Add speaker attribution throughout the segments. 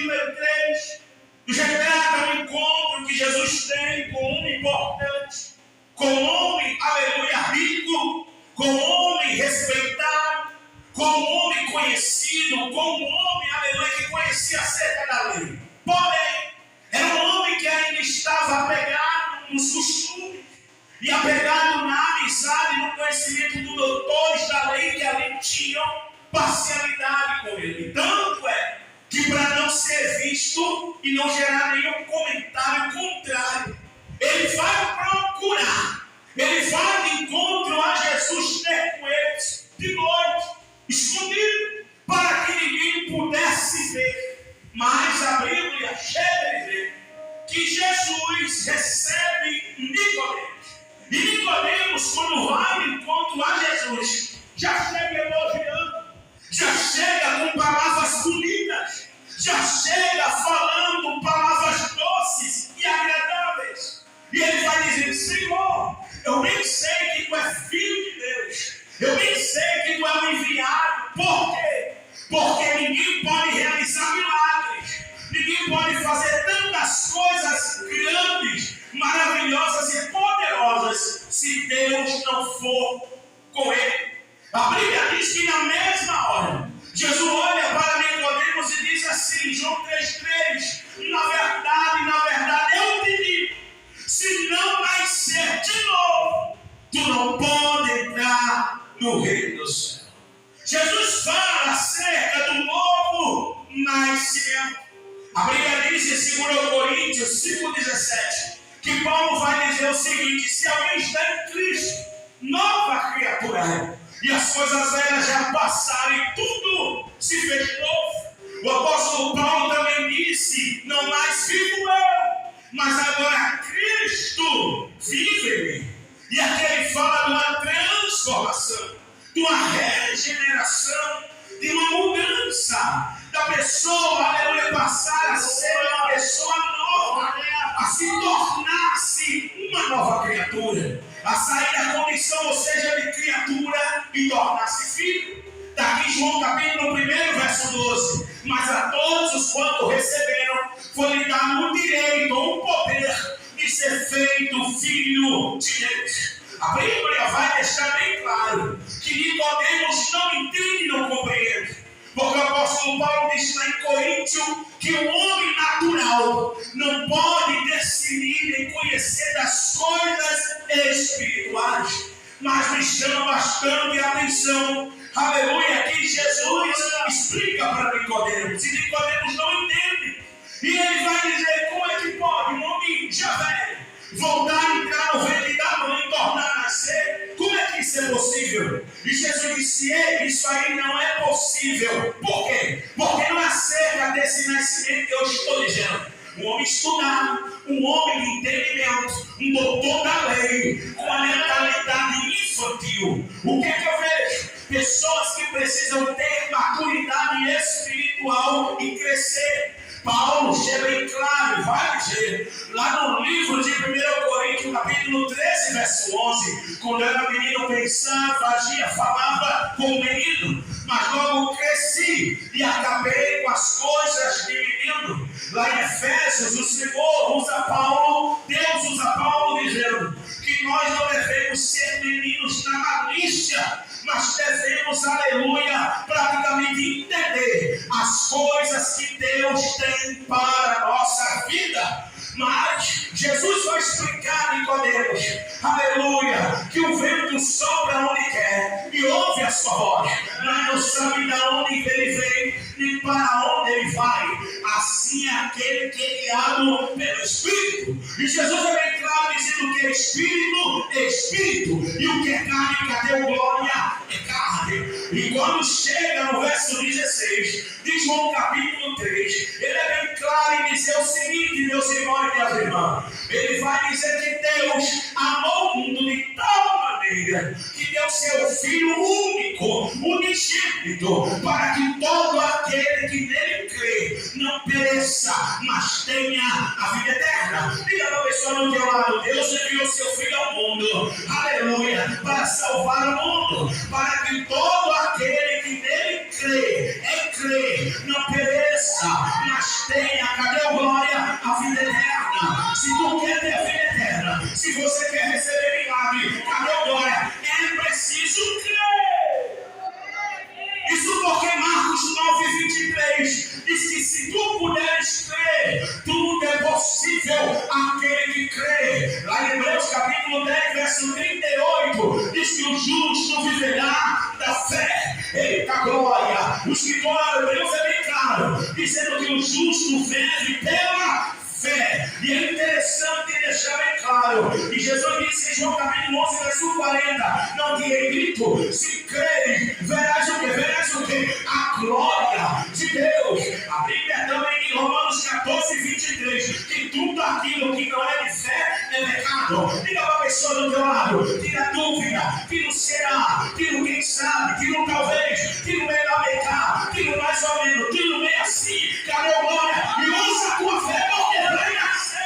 Speaker 1: número 3 nos retrata um encontro que Jesus tem com um homem importante, com um homem, aleluia, rico, com um homem respeitado, com um homem conhecido, com um homem, aleluia, que conhecia acerca da lei. Porém, era um homem que ainda estava apegado nos costumes e apegado na amizade e no conhecimento dos doutores da lei que ali tinham parcialidade com ele. Tanto é que, para não ser visto e não gerar nenhum comentário contrário, ele vai procurar, ele vai de encontro a Jesus, ter com eles de noite, escondido, para que ninguém pudesse ver. Mas a Bíblia chega a dizer que Jesus recebe Nicodemos. E Nicodemos, quando vai de encontro a Jesus, já chega elogiando, já chega com palavras bonitas, já chega falando palavras doces e agradáveis. E ele vai dizer: Senhor, eu nem sei que tu és filho de Deus, eu nem sei que tu és um enviado. Por quê? Porque ninguém pode realizar milagres, ninguém pode fazer tantas coisas grandes, maravilhosas e poderosas se Deus não for com ele. A Bíblia diz que na mesma hora Jesus olha para Nicodemos e diz assim, João 3,3: na verdade eu te digo, se não nascer de novo, tu não pode entrar no reino do céu. Jesus fala acerca do novo nascimento. A Bíblia diz em 2 Coríntios 5,17 que Paulo vai dizer o seguinte: se alguém está em Cristo, nova criatura é, e as coisas velhas já passaram e tudo se fez novo. O apóstolo Paulo também disse: não mais vivo eu, mas agora Cristo vive em mim. E aqui ele fala de uma transformação, de uma regeneração, de uma mudança da pessoa, aleluia, passar a ser uma pessoa nova, a se tornar-se uma nova criatura, a sair da condição, ou seja, de criatura, e tornar-se filho. Daqui João capítulo 1, verso 12: mas a todos os quanto receberam, foi-lhe dado o direito, o poder de ser feito filho de Deus. A Bíblia vai deixar bem claro que Nicodemos não entende e não compreende, porque o apóstolo Paulo diz lá em Coríntios que o homem natural não pode decidir nem conhecer das coisas espirituais. Mas me chama bastante a atenção, aleluia, que Jesus explica para Nicodemos, e Nicodemos não entende. E ele vai dizer: como é que pode um homem já velho voltar a entrar no ventre da mãe, tornar a nascer? Como é que isso é possível? E Jesus disse: isso aí não é possível. Por quê? Porque não é acerca desse nascimento que eu estou dizendo. Um homem estudado, um homem de entendimento, um doutor da lei, com a mentalidade infantil. O que é que eu vejo? Pessoas que precisam ter maturidade espiritual e crescer. Paulo chega bem claro, vai dizer, lá no livro de 1 Coríntios, capítulo 13, verso 11: quando eu era menino, pensava, agia, falava como menino, mas logo cresci e acabei com as coisas de menino. Lá em Efésios, o Senhor usa Paulo, Deus usa Paulo, dizendo que nós não devemos ser meninos na malícia, mas devemos, aleluia, praticamente entender as coisas que Deus tem para a nossa vida. Mas Jesus vai explicar a Nicodemos, aleluia, que o vento sopra onde quer e ouve a sua voz, mas não sabe de onde ele vem nem para onde ele vai. Assim é aquele que é guiado pelo Espírito. E Jesus é bem claro dizendo que é Espírito é Espírito, e o que é carne, cadê o glória? É carne. E quando chega no verso 16 de João capítulo 3, ele é bem claro em dizer o seguinte, meus irmãos e minhas irmãs: ele vai dizer que Deus amou o mundo de tal maneira que deu seu Filho único, unigênito, para que todo aquele que nele crê não pereça, mas tenha a vida eterna. Diga para a pessoa no teu lado: Deus enviou seu Filho ao mundo, aleluia, para salvar o mundo, para que todo aquele que nele crê, não pereça, mas mas tenha, cadê a glória? A vida eterna. Se tu quer ter a vida eterna, se você quer receber milagre, cadê a glória? É preciso crer. Isso porque Marcos 9:23 diz que se tu puderes crer, tudo é possível àquele que crê. Lá em Hebreus capítulo 10, verso 38, diz que o justo viverá da fé. Eita glória! Os que moram em Hebreus é bem claro, dizendo que o justo vive pela fé. E é interessante deixar bem claro, e Jesus disse em João capítulo 11, verso 40, não tinha grito, se creres, verás o que? Verás o que? A glória de Deus. A Bíblia também em Romanos 14:23, que tudo aquilo que não é de fé é pecado. Diga para a pessoa do teu lado, tira dúvida, tira o será, tira o quem sabe, tira o talvez, tira o melhor mecar, tira o mais ou menos, tira o meio assim, cadê a glória? E usa a tua fé, porque vai nascer.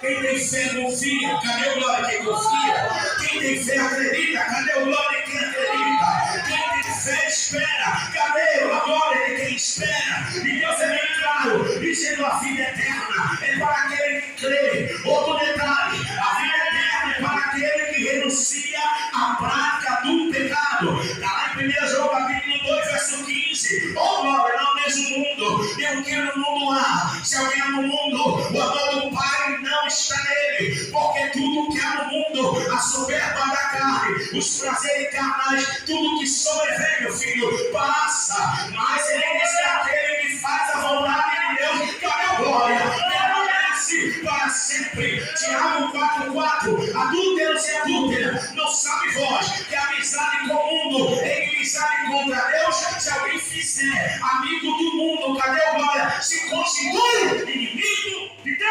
Speaker 1: Quem tem fé confia, cadê a glória? Quem confia. Quem tem fé acredita, cadê a glória? Quem acredita. Quem tem fé espera, cadê a glória de quem espera? E Deus é bem claro, dizendo a vida eterna é para aquele que crê. Outro detalhe, a vida eterna é para aquele que renuncia à prática do pecado. Está lá em 1 João capítulo 2, verso 15. Oh glória, não mesmo mundo, e o que no mundo há. Se alguém há no mundo, o amor do Pai não está nele, porque tudo que há no mundo, a soberba da carne, os prazeres carnais, tudo que sobrevém, meu filho, passa. Mas ele diz que aquele que faz a vontade de Deus, cadê a glória? Permanece para sempre. Tiago 4:4, adúlteros e adúlteras, não sabe vós que a amizade com o mundo é inimizade contra Deus? Se alguém fizer amigo do mundo, cadê a glória? Se constitui inimigo de Deus.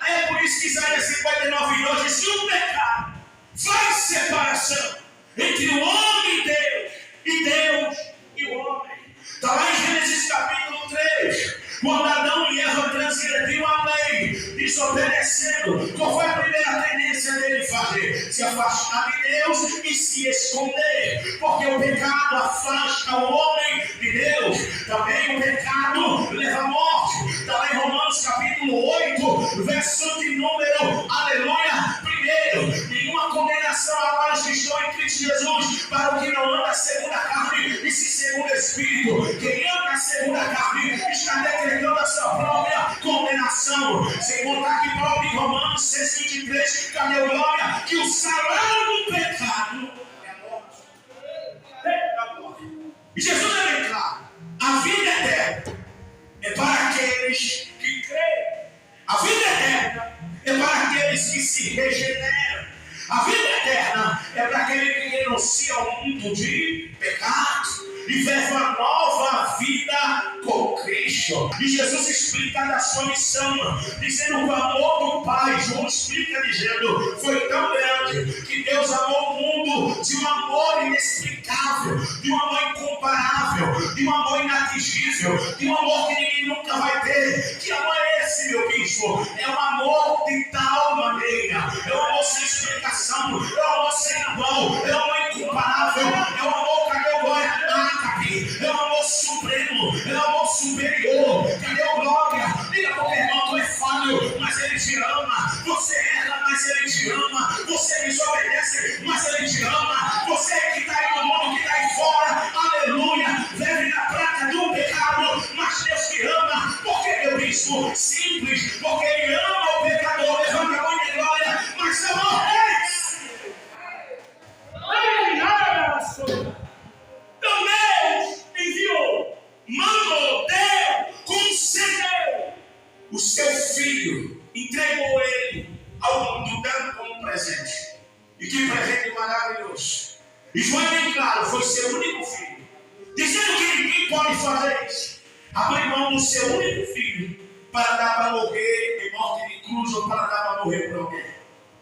Speaker 1: É por isso que Isaías 59:2 diz que o pecado faz separação entre o homem e Deus e o homem. Está lá em Gênesis capítulo 3, quando Adão e Eva transgrediram a lei, desobedecendo. Qual foi a primeira tendência dele fazer? Se afastar de Deus e se esconder. Porque o pecado afasta o homem de Deus. Também o pecado leva à morte. Está lá em Romanos capítulo 8, verso de número, aleluia, primeiro. Nenhuma condenação agora os que estão em Cristo Jesus, para o que não anda segundo a carne, e se segundo o Espírito. Quem anda segundo a carne está decretando a sua própria condenação. Sem contar que Paulo em Romanos 6:23, cadê a glória? Que o salário do pecado é a morte. E Jesus é bem claro, a vida eterna é para aqueles que creem. A vida eterna é para aqueles que se regeneram. A vida eterna é para aquele que renuncia ao mundo de pecados e vive uma nova vida com Cristo. E Jesus explica da sua missão, dizendo que o amor do Pai, João explica dizendo, foi tão grande que Deus amou o mundo de um amor inexplicável, de um amor incomparável, de um amor inatingível, de um amor que ninguém nunca vai ter. Que amor é esse, meu bispo? É um amor de tal maneira, é um amor sem explicação, é um amor sem igual, é um amor incomparável, é um amor, cadê a glória? É um amor supremo, é um amor superior. Cadê a glória? Diga para o irmão, tu é falho, mas ele te ama. Você erra, mas ele te ama. Você desobedece, mas ele te ama. Você que está aí no mundo, que está aí fora, aleluia, vive na prática do pecado, mas Deus te ama. Por que, meu bispo? Simples, porque ele ama o pecador. Levanta a mão de glória, mas amor é esse. Então Deus enviou, mandou, deu, concedeu o seu filho, entregou ele ao mundo dando como presente. E que presente maravilhoso! E foi bem claro, foi seu único filho, dizendo que ninguém pode fazer isso, abrir mão do seu único filho para dar para morrer em morte de cruz ou para dar para morrer por alguém.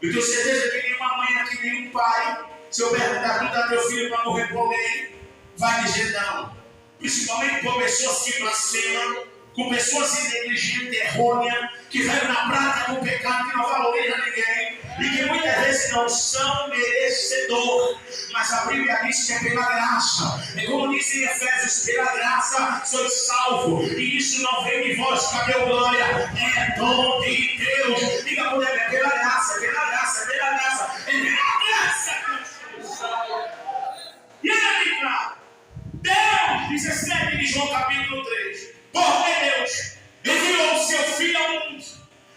Speaker 1: Eu tenho certeza que nenhuma mãe aqui, nenhum pai, se eu perguntar tu dá teu filho para morrer por alguém, vai dizer não. Principalmente com pessoas que blasfemam, com pessoas negligentes, errôneas, que vivem na prática do pecado, que não valoriza ninguém. e que muitas vezes não são merecedores, mas a Bíblia diz que é pela graça. É como diz em Efésios: pela graça sois salvo, e isso não vem de vós, cadê o glória? É dom de Deus. Diga por ele: é pela graça, pela graça, pela graça, é pela graça que nós somos salvos. E aí, cara, Deus, 17 de João capítulo 3, porque Deus enviou o seu Filho ao mundo,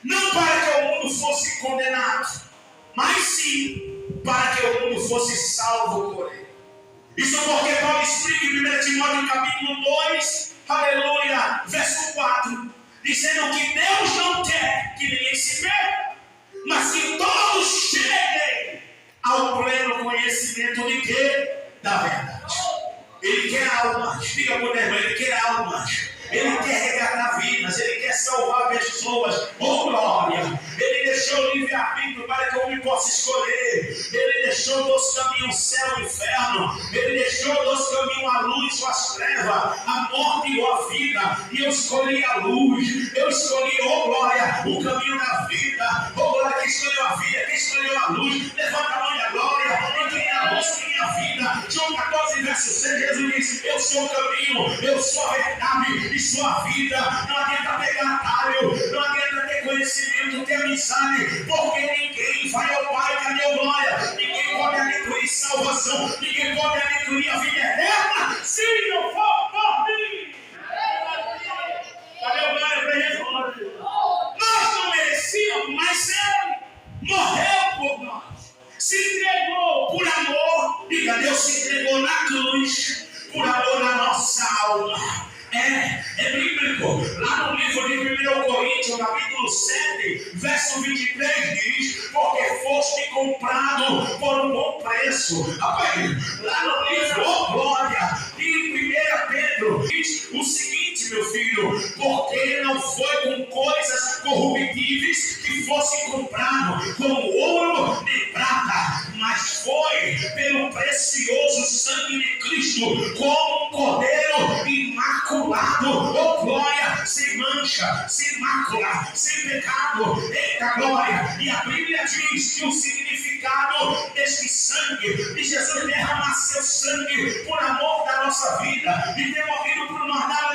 Speaker 1: não para que o mundo fosse condenado, mas sim para que o mundo fosse salvo por ele. Isso porque Paulo explica em 1 Timóteo capítulo 2, aleluia, verso 4, dizendo que Deus não quer que ninguém se perca, mas que todos cheguem ao pleno conhecimento de quê? Da verdade. Ele quer almas, diga por irmão, ele quer almas. Ele quer resgatar vidas, ele quer salvar pessoas. Oh glória! Ele deixou o livre-arbítrio para que o homem possa escolher. Ele deixou dos caminhos o céu e o inferno. Ele deixou dos caminhos a luz ou as trevas, a morte ou a vida. E eu escolhi a luz. Eu escolhi, oh glória, o caminho da vida. Oh glória, quem escolheu a vida, quem escolheu a luz. Levanta a mão da glória. E quem é a luz, quem é a vida. João 14, verso 6, Jesus diz: eu sou o caminho, eu sou a verdade e sou a vida. Não adianta pegar atalho, não adianta ter conhecimento, ter amizade, porque ninguém vai ao Pai, cadê a glória? Ninguém pode adquirir salvação, ninguém pode adquirir a vida eterna se não for por mim. Cadê a glória para Jesus? Nós não merecíamos, mas Ele morreu por nós, se entregou por amor. Diga: Deus se entregou na cruz por amor à nossa alma. É bíblico. Lá no livro de 1 Coríntios, capítulo 7, verso 23, diz: porque foste comprado por um bom preço. Rapaz, lá no livro, oh glória, de 1 Pedro, diz o seguinte: meu filho, porque não foi com coisas corruptíveis que fosse comprado, com ouro nem prata, mas foi pelo precioso sangue de Cristo, como um cordeiro imaculado, oh glória, sem mancha, sem mácula, sem pecado. Eita glória! E a Bíblia diz que o significado deste sangue, de Jesus derramar seu sangue por amor da nossa vida, e ter morrido por nós na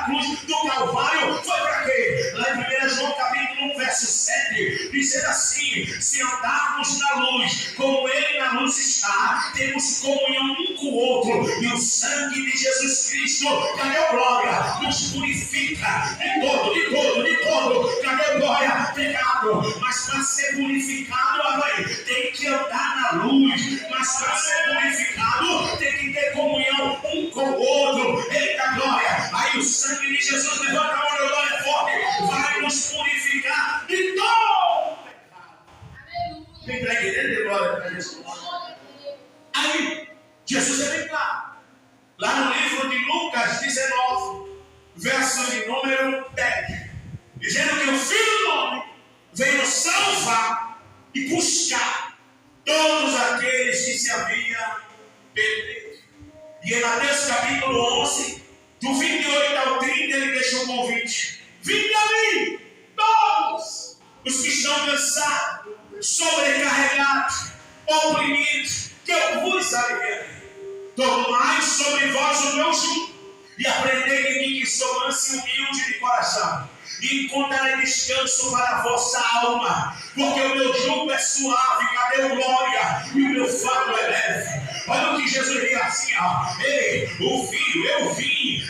Speaker 1: cruz do Calvário, foi para quê? Lá em 1 João capítulo 1, verso 7, dizendo assim: se andarmos na luz, como Ele na luz está, temos comunhão um com o outro, e o sangue de Jesus Cristo, cadê a glória? Nos purifica de todo, cadê a glória? Pecado. Mas para ser purificado, tem que andar na luz. Mas para ser purificado, tem que ter comunhão um com o outro. Eita glória! Aí o sangue de Jesus, levanta a mão da glória forte, vai nos purificar de todo pecado. Vem para a igreja de glória para Jesus. Aí Jesus é bem claro. Lá no livro de Lucas 19, verso de número 10, dizendo que o Filho do Homem veio salvar e buscar todos aqueles que se haviam perdido. E em Mateus capítulo 11, do 28 ao 30, ele deixa um convite: vinde a mim, todos os que estão cansados, sobrecarregados, oprimidos, que eu vos aliviarei. Tomai sobre vós o meu jugo e aprendei de mim, que sou manso e humilde de coração, e encontrarei descanso para a vossa alma, porque o meu jugo é suave, cadê o glória? E o meu fardo é leve. Olha o que Jesus diz assim, ó: ei, o Filho, eu fui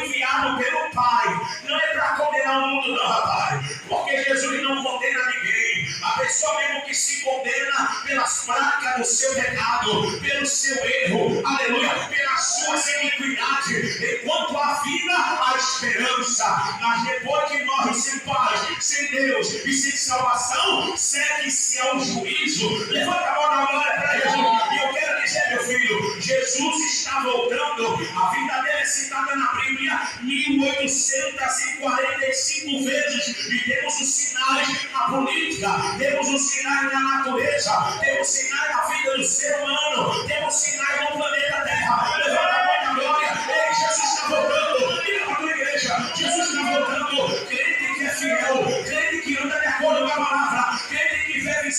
Speaker 1: enviado pelo Pai, não é para condenar o mundo não, rapaz, porque Jesus não condena ninguém. A pessoa mesmo que se condena pelas práticas do seu pecado, pelo seu erro, aleluia, pelas suas iniquidades. Enquanto a vida, a esperança, mas depois que morre sem paz, sem Deus e sem salvação, segue-se ao juízo. Levanta a mão na glória para Jesus. E eu quero dizer, meu filho, Jesus está voltando. A vida dele é citada na Bíblia 1845 vezes. E temos os sinais na política, temos os sinais na natureza, temos sinais na vida do ser humano, temos sinais no planeta Terra. Levanta a mão na glória. Ei, Jesus está voltando. Diga para a tua igreja: Jesus está voltando. Crente que é fiel, crente que anda de acordo com a palavra, crente que vive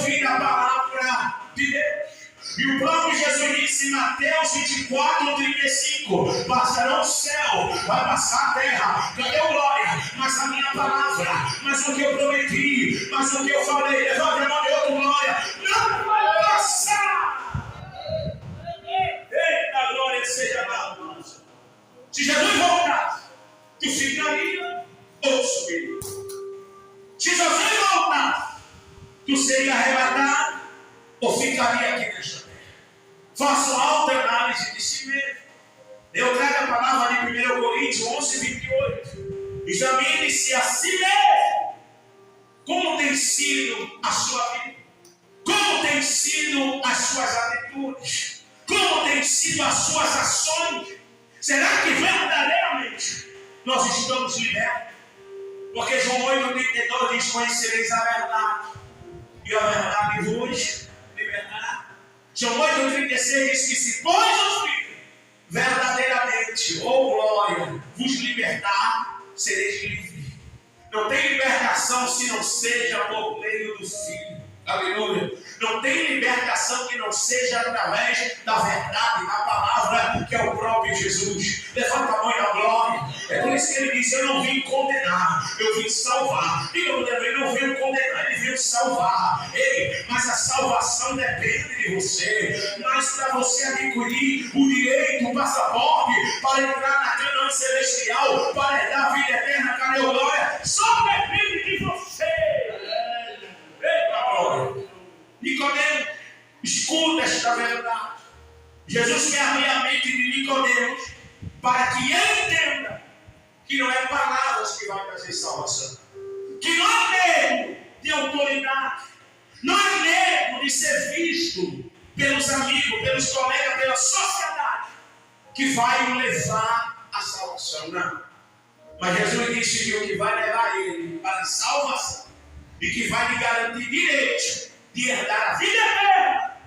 Speaker 1: ouvir a palavra de Deus. E o próprio Jesus disse em Mateus 24:35: passarão o céu, vai passar a terra, cadê a glória? Mas a minha palavra, mas o que eu prometi, mas o que eu falei, levante a mão de outro glória, não vai passar. Eita, glória seja dada. Se Jesus voltasse, tu ficaria ou subiria? Se Jesus voltasse, tu seria arrebatado ou ficaria aqui nesta terra? Faça uma autoanálise de si mesmo. Eu trago a palavra de 1 Coríntios 11:28. Examine-se a si mesmo. Como tem sido a sua vida? Como tem sido as suas atitudes? Como tem sido as suas ações? Será que verdadeiramente nós estamos libertos? Porque João 8:32 diz: conhecereis a verdade, e a verdade vos libertará. João 8:36 diz que se pois o Filho verdadeiramente, ou glória, vos libertar, sereis livres. Não tem libertação se não seja por meio do Filho. Aleluia. Não tem libertação que não seja através da verdade, da palavra, que é o próprio Jesus. Levanta a mão da glória. É por isso que ele diz: eu não vim condenar, eu vim salvar. Diga, ele não veio condenar, ele veio salvar. Ei, mas a salvação depende de você. Mas para você adquirir o direito, o passaporte, para entrar na Canaã celestial, para herdar a vida eterna, cadê a glória? Só depende de você. Eita, glória. Nicodemo, escuta esta verdade. Jesus quer abrir a mente de Nicodemo para que ele entenda que não é palavras que vai trazer salvação, que não é medo de autoridade, não é medo de ser visto pelos amigos, pelos colegas, pela sociedade que vai o levar à salvação. Não. Mas Jesus disse que o que vai levar ele para a salvação e que vai lhe garantir direito de herdar a vida eterna,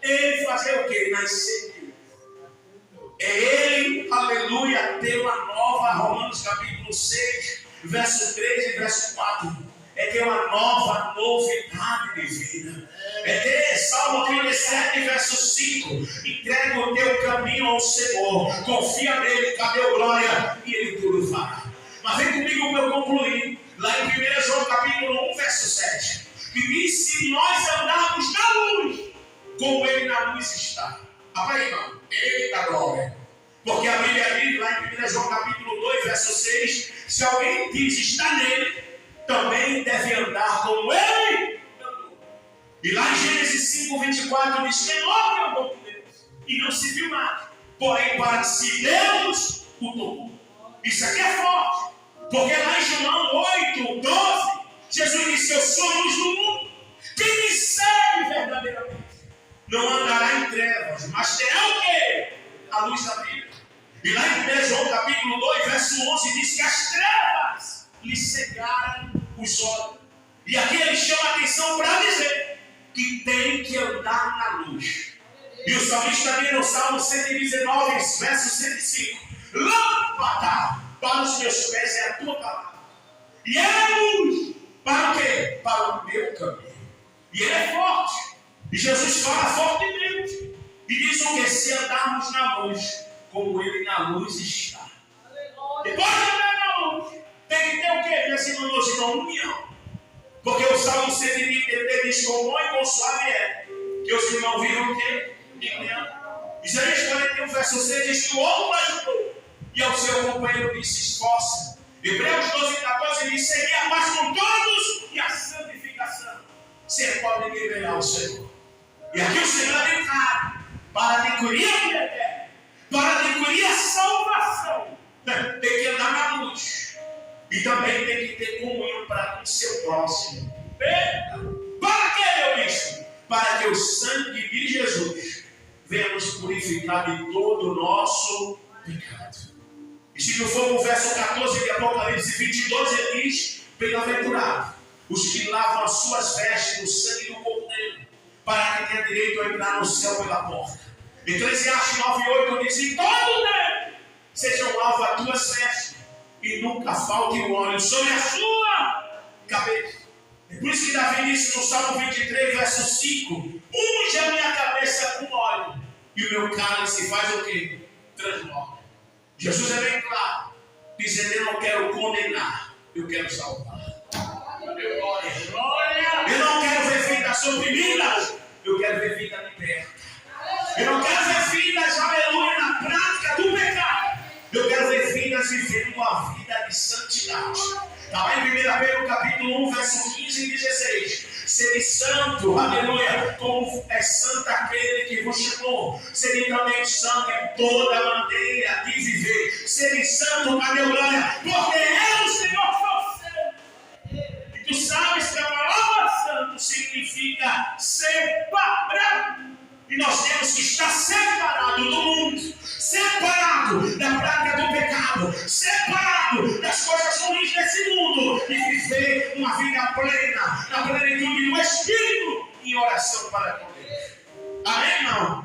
Speaker 1: ele fazer o que? Nascer de novo. É ele, aleluia, ter uma nova, Romanos capítulo 6, verso 3 e verso 4. É ter uma nova novidade de vida. É ter, Salmo 37, verso 5. Entrega o teu caminho ao Senhor, confia nele, cadê a glória? E ele tudo fará. Mas vem comigo para eu concluir. Lá em 1 João capítulo 1, verso 7. Que diz: se nós andarmos na luz, como ele na luz está. Rapaz, irmão, eita glória. Porque a Bíblia diz lá em 1 João capítulo 2, verso 6, se alguém diz está nele, também deve andar como ele andou. E lá em Gênesis 5, 24 diz: quem ouve andou com Deus e não se viu nada, porém para si Deus o tomou. Isso aqui é forte, porque lá em João 8, 12, Jesus disse: eu sou a luz do mundo. Quem me segue verdadeiramente não andará em trevas, mas terá o quê? A luz da vida. E lá em 1 João capítulo 2, verso 11, diz que as trevas lhe cegaram os olhos. E aqui ele chama a atenção para dizer que tem que andar na luz. E o salmista também no Salmo 119, verso 105: lâmpada para os meus pés é a tua palavra, e é a luz para o quê? Para o meu caminho. E ele é forte. E Jesus fala fortemente. E diz o que? Se andarmos na luz, como ele na luz está. Depois de andar na luz, tem que ter o quê? Meus irmãos, uma união. Porque o Salmo 133 diz: com bom e com suave é que os irmãos vivam o quê? Em união. Isaías 41, verso 6 diz que o outro ajudou e ao seu companheiro disse: esforça. Hebreus 12, 14 diz: segui a paz com todos e a santificação, sem a qual ninguém verá o Senhor. E aqui o Senhor é bem claro: para adquirir a vida eterna, para adquirir a salvação, tem que andar na luz. E também tem que ter comunhão para com o seu próximo. Para que, meu bispo? Para que o sangue de Jesus venha nos purificar de todo o nosso pecado. E se não for o verso 14 de Apocalipse 22, ele diz: bem-aventurado os que lavam as suas vestes no sangue do Cordeiro, para que tenha direito a entrar no céu pela porta. Eclesiastes 9:8 diz: em todo tempo sejam lavas as tuas vestes, e nunca falte o óleo sobre a sua cabeça. É por isso que Davi disse no Salmo 23, verso e o meu cálice faz o quê? Transborda. Jesus é bem claro, dizendo: eu não quero condenar, eu quero salvar. Eu não quero ver vidas oprimidas, eu quero ver vida liberta. Eu não quero ver vidas, aleluia, na prática do pecado. Eu quero ver vidas vivendo uma vida de santidade. Está lá em 1 Pedro capítulo 1, verso 15 e 16. Sede santo, aleluia, como é santo aquele que vos chamou. Sede também santo em toda maneira de viver. Sede santo, cadê glória? Porque eu, Senhor, sou santo. E tu sabes que a palavra santo significa separado. E nós temos que estar separado do mundo, separado da prática do pecado, separado das coisas ruins desse mundo e viver uma vida plena, na plenitude do Espírito, em oração para com Deus. Amém, não?